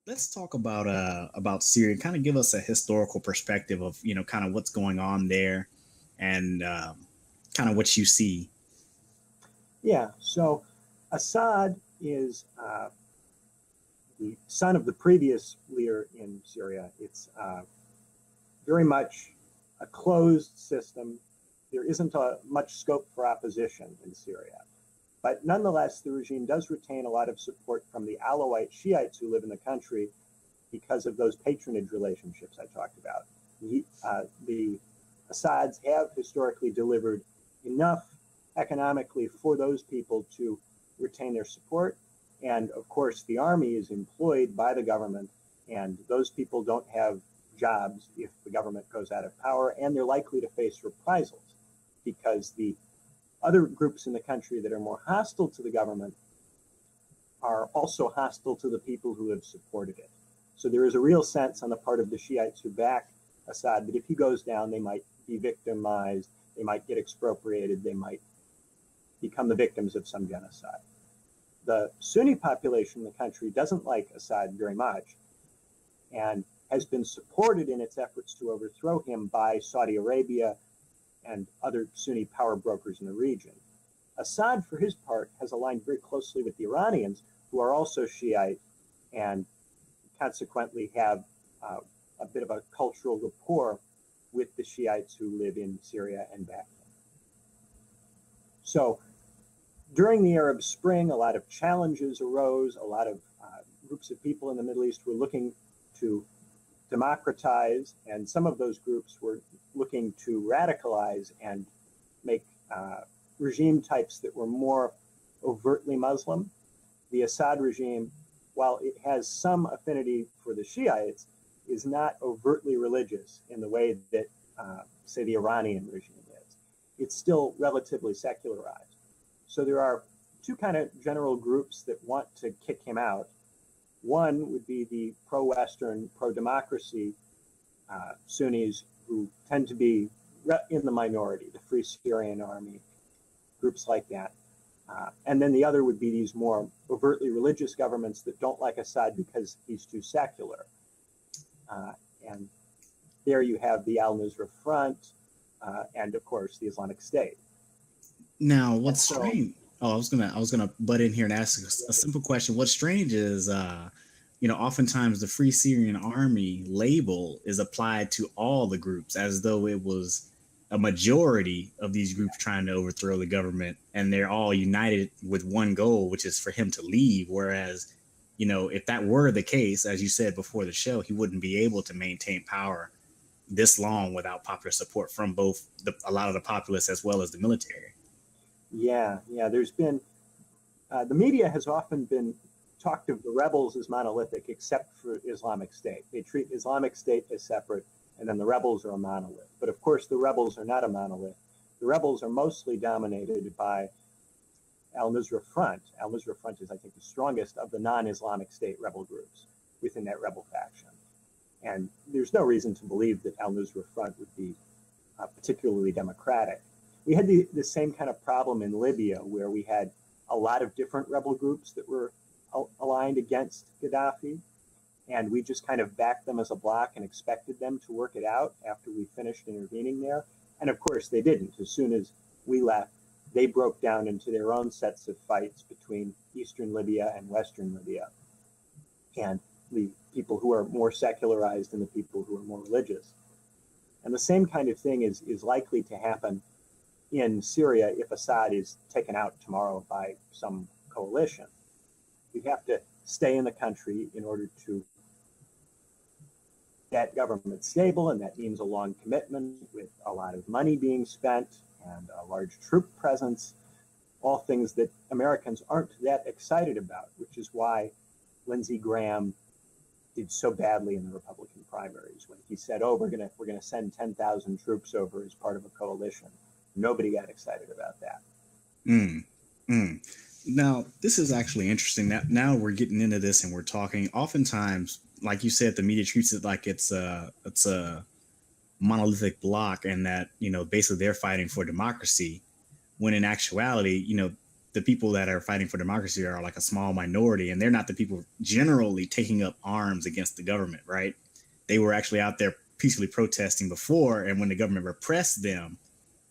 Let's talk about Syria. Kind of give us a historical perspective of kind of what's going on there, and kind of what you see. Yeah, so Assad is the son of the previous leader in Syria. It's very much a closed system. There isn't much scope for opposition in Syria. But nonetheless, the regime does retain a lot of support from the Alawite Shiites who live in the country because of those patronage relationships I talked about. The Assads have historically delivered enough economically for those people to retain their support. And of course, the army is employed by the government, and those people don't have jobs if the government goes out of power, and they're likely to face reprisals because the other groups in the country that are more hostile to the government are also hostile to the people who have supported it. So there is a real sense on the part of the Shiites who back Assad that if he goes down, they might be victimized, they might get expropriated, they might become the victims of some genocide. The Sunni population in the country doesn't like Assad very much and has been supported in its efforts to overthrow him by Saudi Arabia and other Sunni power brokers in the region. Assad, for his part, has aligned very closely with the Iranians, who are also Shiite and consequently have a bit of a cultural rapport with the Shiites who live in Syria and back them. So during the Arab Spring, a lot of challenges arose. A lot of groups of people in the Middle East were looking to democratize, and some of those groups were looking to radicalize and make regime types that were more overtly Muslim. The Assad regime, while it has some affinity for the Shiites, is not overtly religious in the way that, say, the Iranian regime is. It's still relatively secularized. So there are two kind of general groups that want to kick him out. One would be the pro-Western, pro-democracy Sunnis who tend to be in the minority, the Free Syrian Army, groups like that. And then the other would be these more overtly religious governments that don't like Assad because he's too secular. And there you have the Al-Nusra Front and, of course, the Islamic State. Now, And what's so, strange? Oh, I was gonna butt in here and ask a simple question. What's strange is, oftentimes the Free Syrian Army label is applied to all the groups as though it was a majority of these groups trying to overthrow the government, and they're all united with one goal, which is for him to leave. Whereas, if that were the case, as you said before the show, he wouldn't be able to maintain power this long without popular support from both a lot of the populace as well as the military. yeah, there's been, the media has often been talked of the rebels as monolithic, except for Islamic State. They treat Islamic State as separate, and then the rebels are a monolith. But of course, the rebels are not a monolith. The rebels are mostly dominated by Al-Nusra Front. Al-Nusra Front is, I think, the strongest of the non-Islamic State rebel groups within that rebel faction. And there's no reason to believe that Al-Nusra Front would be particularly democratic. We had the same kind of problem in Libya, where we had a lot of different rebel groups that were aligned against Gaddafi, and we just kind of backed them as a bloc and expected them to work it out after we finished intervening there. And of course, they didn't. As soon as we left, they broke down into their own sets of fights between Eastern Libya and Western Libya, and the people who are more secularized and the people who are more religious. And the same kind of thing is likely to happen in Syria if Assad is taken out tomorrow by some coalition. You have to stay in the country in order to get government stable, and that means a long commitment with a lot of money being spent and a large troop presence, all things that Americans aren't that excited about, which is why Lindsey Graham did so badly in the Republican primaries when he said, "Oh, we're gonna send 10,000 troops over as part of a coalition." Nobody got excited about that. Mm, mm. Now, this is actually interesting. Now we're getting into this and we're talking. Oftentimes, like you said, the media treats it like it's a monolithic block, and that basically they're fighting for democracy. When in actuality, the people that are fighting for democracy are like a small minority, and they're not the people generally taking up arms against the government, right? They were actually out there peacefully protesting before, and when the government repressed them,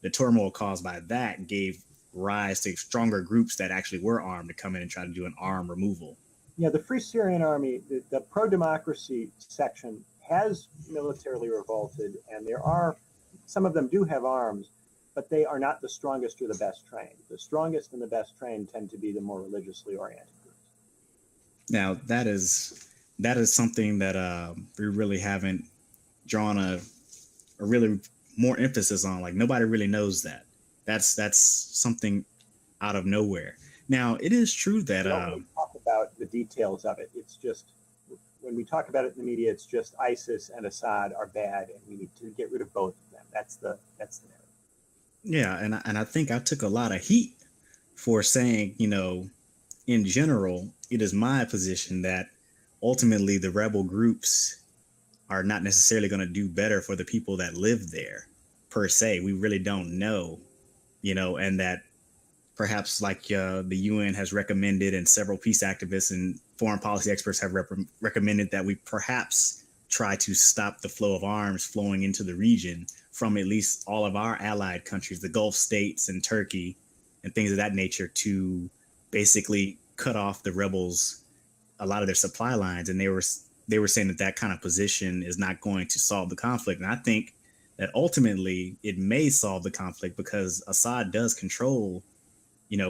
the turmoil caused by that gave rise to stronger groups that actually were armed to come in and try to do an arm removal. Yeah, the Free Syrian Army, the pro-democracy section has militarily revolted, and there are, some of them do have arms, but they are not the strongest or the best trained. The strongest and the best trained tend to be the more religiously oriented groups. Now, that is something that we really haven't drawn a really more emphasis on. Like, nobody really knows that. That's something out of nowhere. Now, it is true that we don't really talk about the details of it. It's just, when we talk about it in the media, it's just ISIS and Assad are bad, and we need to get rid of both of them. That's the narrative. Yeah, and I think I took a lot of heat for saying, in general, it is my position that ultimately the rebel groups are not necessarily going to do better for the people that live there, per se. We really don't know, and that perhaps like the UN has recommended, and several peace activists and foreign policy experts have recommended that we perhaps try to stop the flow of arms flowing into the region from at least all of our allied countries, the Gulf states and Turkey and things of that nature, to basically cut off the rebels a lot of their supply lines. And they were saying that that kind of position is not going to solve the conflict. And I think that ultimately it may solve the conflict, because Assad does control,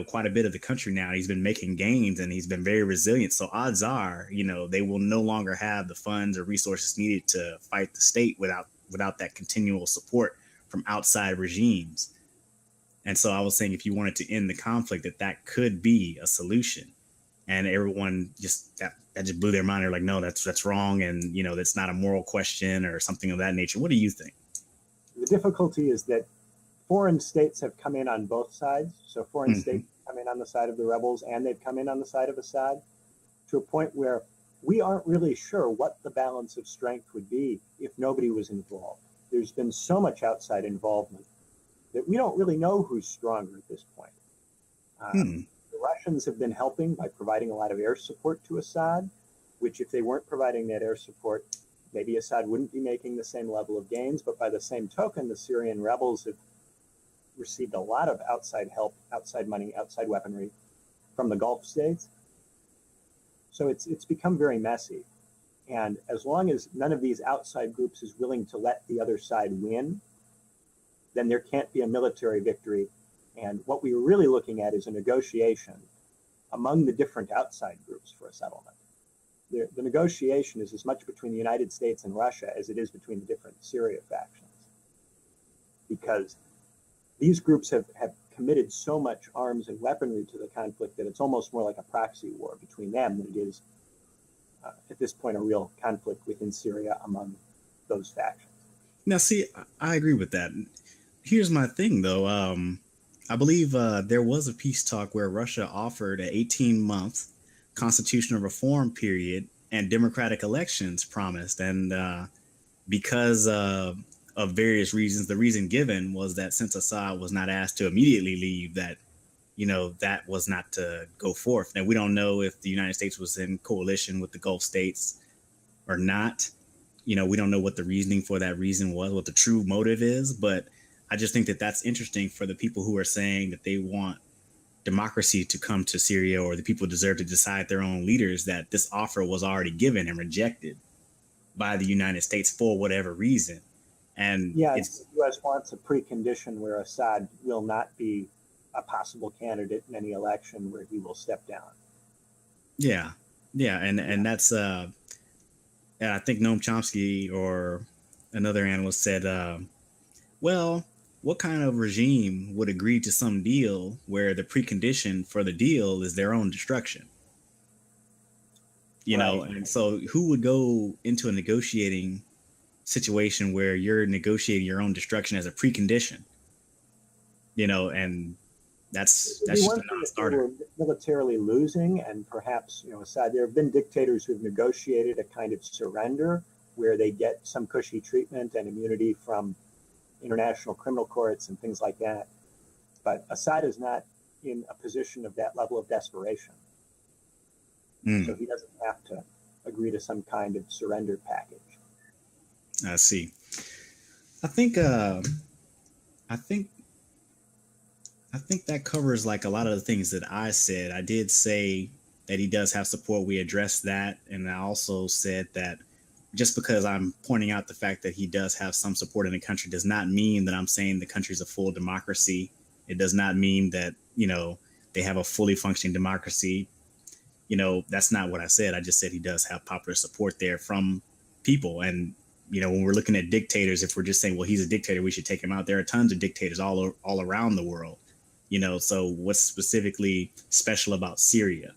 quite a bit of the country now. He's been making gains and he's been very resilient. So odds are, they will no longer have the funds or resources needed to fight the state without that continual support from outside regimes. And so I was saying, if you wanted to end the conflict, that could be a solution. And everyone just that just blew their mind. They're like, no, that's wrong, and that's not a moral question or something of that nature. What do you think? The difficulty is that foreign states have come in on both sides. So foreign states come in on the side of the rebels, and they've come in on the side of Assad, to a point where we aren't really sure what the balance of strength would be if nobody was involved. There's been so much outside involvement that we don't really know who's stronger at this point. The Russians have been helping by providing a lot of air support to Assad, which, if they weren't providing that air support, maybe Assad wouldn't be making the same level of gains. But by the same token, the Syrian rebels have received a lot of outside help, outside money, outside weaponry from the Gulf states. So it's become very messy. And as long as none of these outside groups is willing to let the other side win, then there can't be a military victory. And what we were really looking at is a negotiation among the different outside groups for a settlement. The negotiation is as much between the United States and Russia as it is between the different Syria factions, because these groups have committed so much arms and weaponry to the conflict that it's almost more like a proxy war between them than it is, at this point, a real conflict within Syria among those factions. Now, see, I agree with that. Here's my thing, though. I believe there was a peace talk where Russia offered an 18-month constitutional reform period and democratic elections promised. And because of various reasons, the reason given was that since Assad was not asked to immediately leave, that that was not to go forth. Now, we don't know if the United States was in coalition with the Gulf states or not. We don't know what the reasoning for that reason was, what the true motive is. But I just think that that's interesting for the people who are saying that they want democracy to come to Syria, or the people deserve to decide their own leaders, that this offer was already given and rejected by the United States for whatever reason. And yeah, the U.S. wants a precondition where Assad will not be a possible candidate in any election, where he will step down. Yeah, and that's and I think Noam Chomsky or another analyst said, well, what kind of regime would agree to some deal where the precondition for the deal is their own destruction? And so who would go into a negotiating situation where you're negotiating your own destruction as a precondition? And that's just a non-starter. Militarily losing, and perhaps Assad. There have been dictators who've negotiated a kind of surrender where they get some cushy treatment and immunity from international criminal courts and things like that. But Assad is not in a position of that level of desperation. So he doesn't have to agree to some kind of surrender package. I see. I think I think that covers like a lot of the things that I said. I did say that he does have support. We addressed that, and I also said that just because I'm pointing out the fact that he does have some support in the country does not mean that I'm saying the country's a full democracy. It does not mean that, they have a fully functioning democracy. That's not what I said. I just said he does have popular support there from people. And, when we're looking at dictators, if we're just saying, well, he's a dictator, we should take him out. There are tons of dictators all around the world. So what's specifically special about Syria?